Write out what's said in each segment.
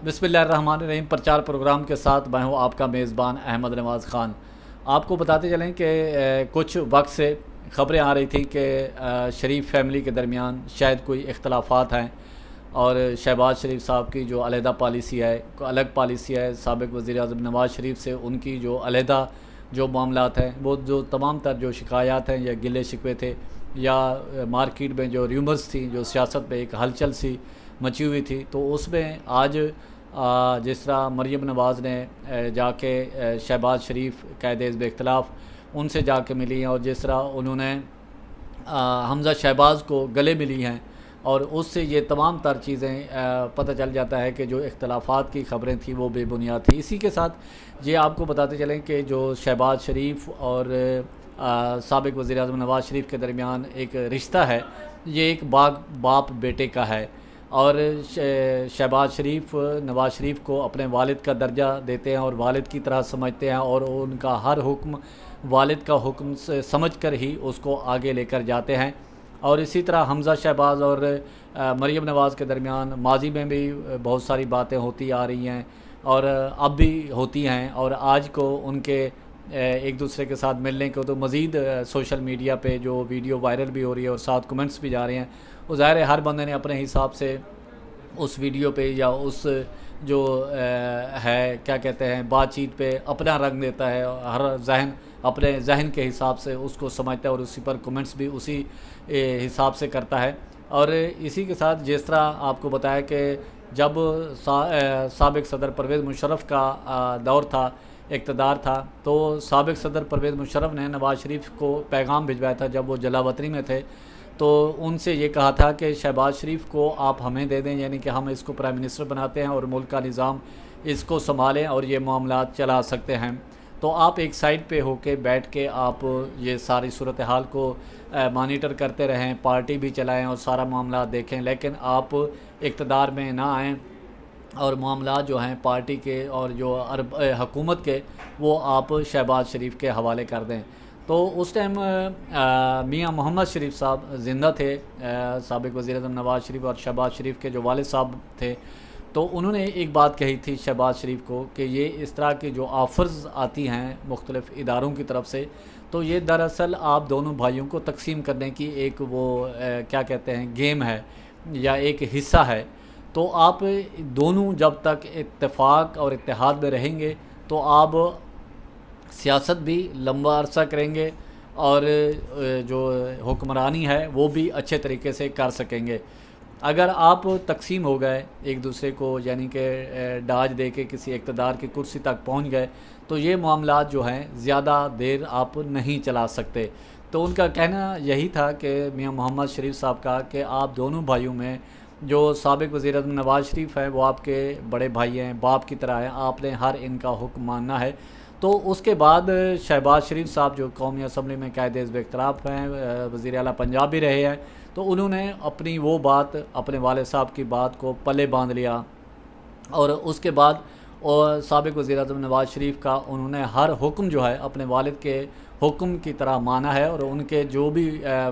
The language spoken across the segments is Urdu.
بسم اللہ الرحمن الرحیم پرچار پروگرام کے ساتھ میں ہوں آپ کا میزبان احمد نواز خان۔ آپ کو بتاتے چلیں کہ کچھ وقت سے خبریں آ رہی تھیں کہ شریف فیملی کے درمیان شاید کوئی اختلافات ہیں، اور شہباز شریف صاحب کی جو علیحدہ پالیسی ہے، الگ پالیسی ہے، سابق وزیر اعظم نواز شریف سے ان کی جو علیحدہ جو معاملات ہیں، وہ جو تمام تر جو شکایات ہیں یا گلے شکوے تھے یا مارکیٹ میں جو ریومرز تھیں، جو سیاست میں ایک ہلچل سی مچی ہوئی تھی، تو اس میں آج جس طرح مریم نواز نے جا کے شہباز شریف قائد حزب اختلاف ان سے جا کے ملی ہیں، اور جس طرح انہوں نے حمزہ شہباز کو گلے ملی ہیں، اور اس سے یہ تمام تر چیزیں پتہ چل جاتا ہے کہ جو اختلافات کی خبریں تھیں وہ بے بنیاد تھی۔ اسی کے ساتھ یہ آپ کو بتاتے چلیں کہ جو شہباز شریف اور سابق وزیر اعظم نواز شریف کے درمیان ایک رشتہ ہے، یہ ایک باپ بیٹے کا ہے، اور شہباز شریف نواز شریف کو اپنے والد کا درجہ دیتے ہیں اور والد کی طرح سمجھتے ہیں، اور ان کا ہر حکم والد کا حکم سے سمجھ کر ہی اس کو آگے لے کر جاتے ہیں۔ اور اسی طرح حمزہ شہباز اور مریم نواز کے درمیان ماضی میں بھی بہت ساری باتیں ہوتی آ رہی ہیں، اور اب بھی ہوتی ہیں، اور آج کو ان کے ایک دوسرے کے ساتھ ملنے کو تو مزید سوشل میڈیا پہ جو ویڈیو وائرل بھی ہو رہی ہے اور ساتھ کمنٹس بھی جا رہے ہیں، وہ ظاہر ہے ہر بندے نے اپنے حساب سے اس ویڈیو پہ یا اس جو ہے کیا کہتے ہیں بات چیت پہ اپنا رنگ دیتا ہے، ہر ذہن اپنے ذہن کے حساب سے اس کو سمجھتا ہے اور اسی پر کمنٹس بھی اسی حساب سے کرتا ہے۔ اور اسی کے ساتھ جس طرح آپ کو بتایا کہ جب سابق صدر پرویز مشرف کا دور تھا، اقتدار تھا، تو سابق صدر پرویز مشرف نے نواز شریف کو پیغام بھجوایا تھا جب وہ جلا وطنی میں تھے، تو ان سے یہ کہا تھا کہ شہباز شریف کو آپ ہمیں دے دیں، یعنی کہ ہم اس کو پرائم منسٹر بناتے ہیں اور ملک کا نظام اس کو سنبھالیں اور یہ معاملات چلا سکتے ہیں۔ تو آپ ایک سائڈ پہ ہو کے بیٹھ کے آپ یہ ساری صورتحال کو مانیٹر کرتے رہیں، پارٹی بھی چلائیں اور سارا معاملات دیکھیں، لیکن آپ اقتدار میں نہ آئیں اور معاملات جو ہیں پارٹی کے اور جو حکومت کے وہ آپ شہباز شریف کے حوالے کر دیں۔ تو اس ٹائم میاں محمد شریف صاحب زندہ تھے، سابق وزیر اعظم نواز شریف اور شہباز شریف کے جو والد صاحب تھے، تو انہوں نے ایک بات کہی تھی شہباز شریف کو کہ یہ اس طرح کی جو آفرز آتی ہیں مختلف اداروں کی طرف سے، تو یہ دراصل آپ دونوں بھائیوں کو تقسیم کرنے کی ایک وہ کیا کہتے ہیں گیم ہے یا ایک حصہ ہے، تو آپ دونوں جب تک اتفاق اور اتحاد میں رہیں گے تو آپ سیاست بھی لمبا عرصہ کریں گے اور جو حکمرانی ہے وہ بھی اچھے طریقے سے کر سکیں گے۔ اگر آپ تقسیم ہو گئے ایک دوسرے کو، یعنی کہ ڈاج دے کے کسی اقتدار کی کرسی تک پہنچ گئے، تو یہ معاملات جو ہیں زیادہ دیر آپ نہیں چلا سکتے۔ تو ان کا کہنا یہی تھا کہ میاں محمد شریف صاحب کا کہ آپ دونوں بھائیوں میں جو سابق وزیر اعظم نواز شریف ہیں وہ آپ کے بڑے بھائی ہیں، باپ کی طرح ہیں، آپ نے ہر ان کا حکم ماننا ہے۔ تو اس کے بعد شہباز شریف صاحب جو قومی اسمبلی میں قائد حزب اختلاف ہیں، وزیر اعلیٰ پنجاب بھی رہے ہیں، تو انہوں نے اپنی وہ بات، اپنے والد صاحب کی بات کو پلے باندھ لیا، اور اس کے بعد سابق وزیر اعظم نواز شریف کا انہوں نے ہر حکم جو ہے اپنے والد کے حکم کی طرح مانا ہے، اور ان کے جو بھی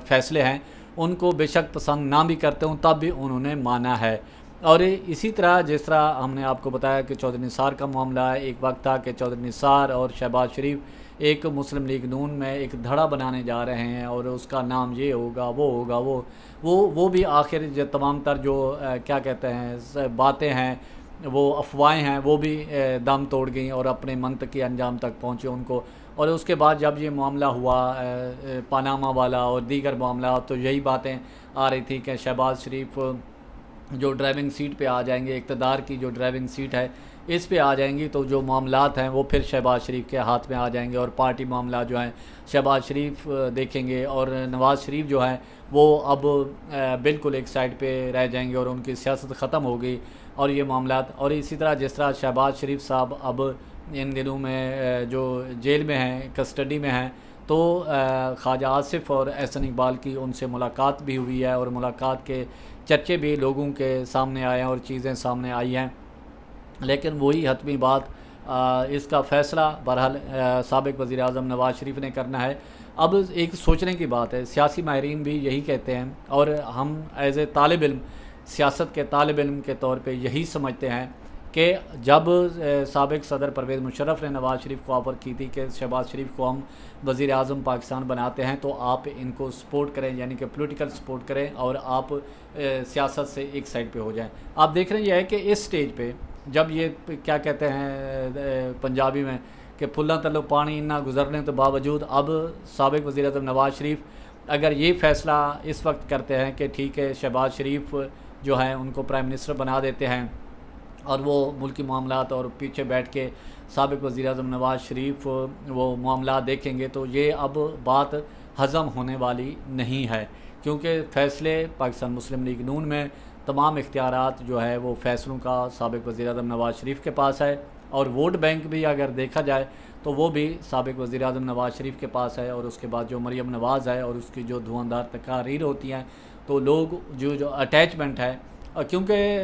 فیصلے ہیں ان کو بے شک پسند نہ بھی کرتے ہوں تب بھی انہوں نے مانا ہے۔ اور اسی طرح جس طرح ہم نے آپ کو بتایا کہ چودھری نثار کا معاملہ ہے، ایک وقت تھا کہ چودھری نثار اور شہباز شریف ایک مسلم لیگ نون میں ایک دھڑا بنانے جا رہے ہیں، اور اس کا نام یہ ہوگا وہ ہوگا وہ بھی آخر جو تمام تر جو کیا کہتے ہیں باتیں ہیں، وہ افواہیں ہیں، وہ بھی دم توڑ گئیں اور اپنے منطقی انجام تک پہنچے ان کو۔ اور اس کے بعد جب یہ معاملہ ہوا پاناما والا اور دیگر معاملات، تو یہی باتیں آ رہی تھی کہ شہباز شریف جو ڈرائیونگ سیٹ پہ آ جائیں گے، اقتدار کی جو ڈرائیونگ سیٹ ہے اس پہ آ جائیں گی، تو جو معاملات ہیں وہ پھر شہباز شریف کے ہاتھ میں آ جائیں گے، اور پارٹی معاملات جو ہیں شہباز شریف دیکھیں گے، اور نواز شریف جو ہیں وہ اب بالکل ایک سائڈ پہ رہ جائیں گے اور ان کی سیاست ختم ہوگی اور یہ معاملات۔ اور اسی طرح جس طرح شہباز شریف صاحب اب ان دنوں میں جو جیل میں ہیں، کسٹڈی میں ہیں، تو خواجہ آصف اور احسن اقبال کی ان سے ملاقات بھی ہوئی ہے، اور ملاقات کے چرچے بھی لوگوں کے سامنے آئے ہیں اور چیزیں سامنے آئی ہیں، لیکن وہی حتمی بات اس کا فیصلہ بہرحال سابق وزیر اعظم نواز شریف نے کرنا ہے۔ اب ایک سوچنے کی بات ہے، سیاسی ماہرین بھی یہی کہتے ہیں، اور ہم ایز اے طالب علم، سیاست کے طالب علم کے طور پہ یہی سمجھتے ہیں کہ جب سابق صدر پرویز مشرف نے نواز شریف کو آفر کی تھی کہ شہباز شریف کو ہم وزیر اعظم پاکستان بناتے ہیں تو آپ ان کو سپورٹ کریں، یعنی کہ پولیٹیکل سپورٹ کریں اور آپ سیاست سے ایک سائڈ پہ ہو جائیں۔ آپ دیکھ رہے ہیں یہ ہے کہ اس سٹیج پہ جب یہ کیا کہتے ہیں پنجابی میں کہ پھلاں تلو پانی نہ گزرنے کے باوجود اب سابق وزیر اعظم نواز شریف اگر یہ فیصلہ اس وقت کرتے ہیں کہ ٹھیک ہے شہباز شریف جو ہیں ان کو پرائم منسٹر بنا دیتے ہیں اور وہ ملکی معاملات اور پیچھے بیٹھ کے سابق وزیر اعظم نواز شریف وہ معاملات دیکھیں گے، تو یہ اب بات ہضم ہونے والی نہیں ہے، کیونکہ فیصلے پاکستان مسلم لیگ نون میں تمام اختیارات جو ہے وہ فیصلوں کا سابق وزیر اعظم نواز شریف کے پاس ہے، اور ووٹ بینک بھی اگر دیکھا جائے تو وہ بھی سابق وزیر اعظم نواز شریف کے پاس ہے، اور اس کے بعد جو مریم نواز ہے اور اس کی جو دھواندار تقاریر ہوتی ہیں تو لوگ جو اٹیچمنٹ ہے، کیونکہ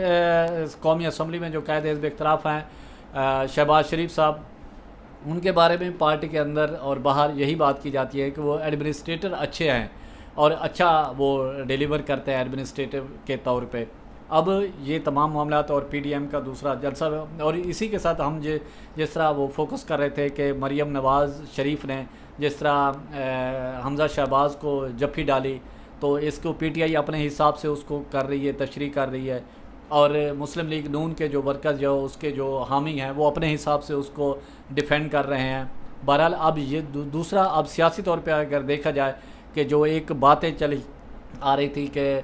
قومی اسمبلی میں جو قائد حزب اختلاف ہیں شہباز شریف صاحب، ان کے بارے میں پارٹی کے اندر اور باہر یہی بات کی جاتی ہے کہ وہ ایڈمنسٹریٹر اچھے ہیں اور اچھا وہ ڈیلیور کرتے ہیں ایڈمنسٹریٹر کے طور پہ۔ اب یہ تمام معاملات اور پی ڈی ایم کا دوسرا جلسہ، اور اسی کے ساتھ ہم جس طرح وہ فوکس کر رہے تھے کہ مریم نواز شریف نے جس طرح حمزہ شہباز کو جپھی ڈالی، تو اس کو پی ٹی آئی اپنے حساب سے اس کو کر رہی ہے، تشریح کر رہی ہے، اور مسلم لیگ نون کے جو ورکرز جو اس کے جو حامی ہیں وہ اپنے حساب سے اس کو ڈیفینڈ کر رہے ہیں۔ بہرحال اب یہ دوسرا اب سیاسی طور پہ اگر دیکھا جائے کہ جو ایک باتیں چلی آ رہی تھی کہ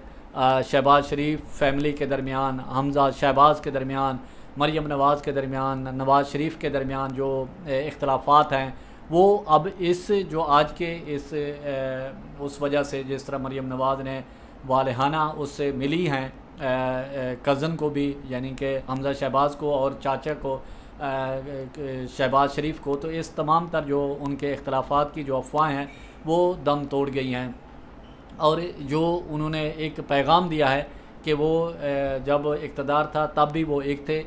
شہباز شریف فیملی کے درمیان، حمزہ شہباز کے درمیان، مریم نواز کے درمیان، نواز شریف کے درمیان جو اختلافات ہیں وہ اب اس جو آج کے اس وجہ سے جس طرح مریم نواز نے والہانہ اس سے ملی ہیں کزن کو بھی، یعنی کہ حمزہ شہباز کو اور چاچا کو شہباز شریف کو، تو اس تمام تر جو ان کے اختلافات کی جو افواہیں ہیں وہ دم توڑ گئی ہیں، اور جو انہوں نے ایک پیغام دیا ہے کہ وہ جب اقتدار تھا تب بھی وہ ایک تھے،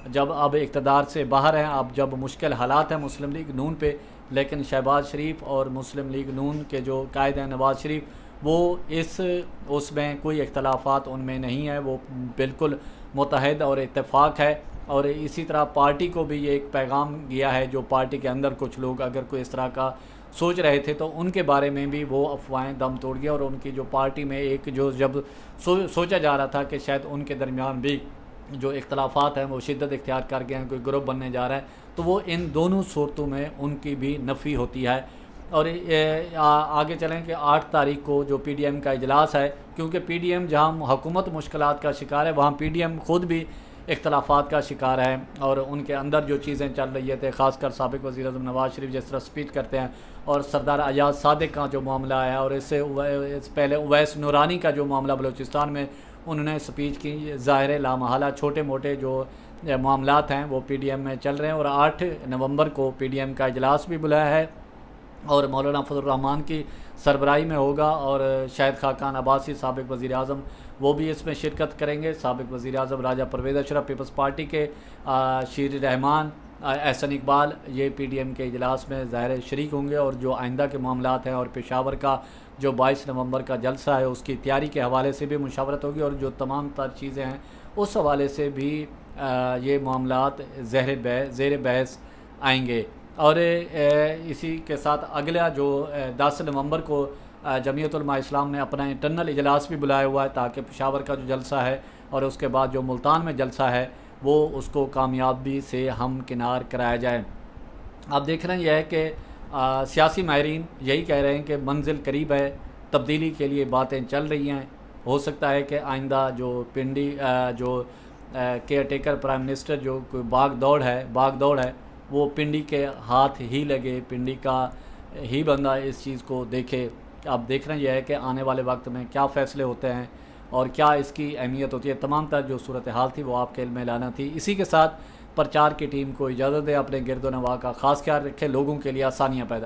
جب اب اقتدار سے باہر ہیں، اب جب مشکل حالات ہیں مسلم لیگ نون پہ، لیکن شہباز شریف اور مسلم لیگ نون کے جو قائد ہیں نواز شریف، وہ اس میں کوئی اختلافات ان میں نہیں ہے، وہ بالکل متحد اور اتفاق ہے۔ اور اسی طرح پارٹی کو بھی یہ ایک پیغام گیا ہے، جو پارٹی کے اندر کچھ لوگ اگر کوئی اس طرح کا سوچ رہے تھے تو ان کے بارے میں بھی وہ افواہیں دم توڑ گیا، اور ان کی جو پارٹی میں ایک جو جب سوچا جا رہا تھا کہ شاید ان کے درمیان بھی جو اختلافات ہیں وہ شدت اختیار کر گئے ہیں، کوئی گروپ بننے جا رہا ہے، تو وہ ان دونوں صورتوں میں ان کی بھی نفی ہوتی ہے۔ اور آگے چلیں کہ 8 تاریخ کو جو پی ڈی ایم کا اجلاس ہے، کیونکہ پی ڈی ایم جہاں حکومت مشکلات کا شکار ہے وہاں پی ڈی ایم خود بھی اختلافات کا شکار ہے، اور ان کے اندر جو چیزیں چل رہی تھے، خاص کر سابق وزیر اعظم نواز شریف جس طرح سپیچ کرتے ہیں، اور سردار ایاز صادق کا جو معاملہ ہے، اور اس سے پہلے اویس نورانی کا جو معاملہ بلوچستان میں انہوں نے سپیچ کی، ظاہر لامحالہ چھوٹے موٹے جو معاملات ہیں وہ پی ڈی ایم میں چل رہے ہیں۔ اور 8 نومبر کو پی ڈی ایم کا اجلاس بھی بلایا ہے، اور مولانا فضل الرحمان کی سربراہی میں ہوگا، اور شاہد خاقان عباسی سابق وزیر اعظم وہ بھی اس میں شرکت کریں گے، سابق وزیر اعظم راجہ پرویز اشرف پیپلز پارٹی کے، شیر رحمان، احسن اقبال، یہ پی ڈی ایم کے اجلاس میں ظاہر شریک ہوں گے، اور جو آئندہ کے معاملات ہیں اور پشاور کا جو 22 نومبر کا جلسہ ہے اس کی تیاری کے حوالے سے بھی مشاورت ہوگی، اور جو تمام تر چیزیں ہیں اس حوالے سے بھی یہ معاملات زیر بحث آئیں گے۔ اور اسی کے ساتھ اگلا جو 10 نومبر کو جمعیت علماء اسلام نے اپنا انٹرنل اجلاس بھی بلایا ہوا ہے، تاکہ پشاور کا جو جلسہ ہے اور اس کے بعد جو ملتان میں جلسہ ہے وہ اس کو کامیابی سے ہمکنار کرایا جائے۔ آپ دیکھ رہے ہیں یہ ہے کہ سیاسی ماہرین یہی کہہ رہے ہیں کہ منزل قریب ہے، تبدیلی کے لیے باتیں چل رہی ہیں، ہو سکتا ہے کہ آئندہ جو پنڈی جو کیئر ٹیکر پرائم منسٹر جو کوئی باغ دوڑ ہے وہ پنڈی کے ہاتھ ہی لگے، پنڈی کا ہی بندہ اس چیز کو دیکھے۔ آپ دیکھ رہے ہیں یہ ہے کہ آنے والے وقت میں کیا فیصلے ہوتے ہیں اور کیا اس کی اہمیت ہوتی ہے۔ تمام تر جو صورتحال تھی وہ آپ کے علم میں لانا تھی۔ اسی کے ساتھ پرچار کی ٹیم کو اجازت دے، اپنے گرد و نواح کا خاص خیال رکھے، لوگوں کے لیے آسانیاں پیدا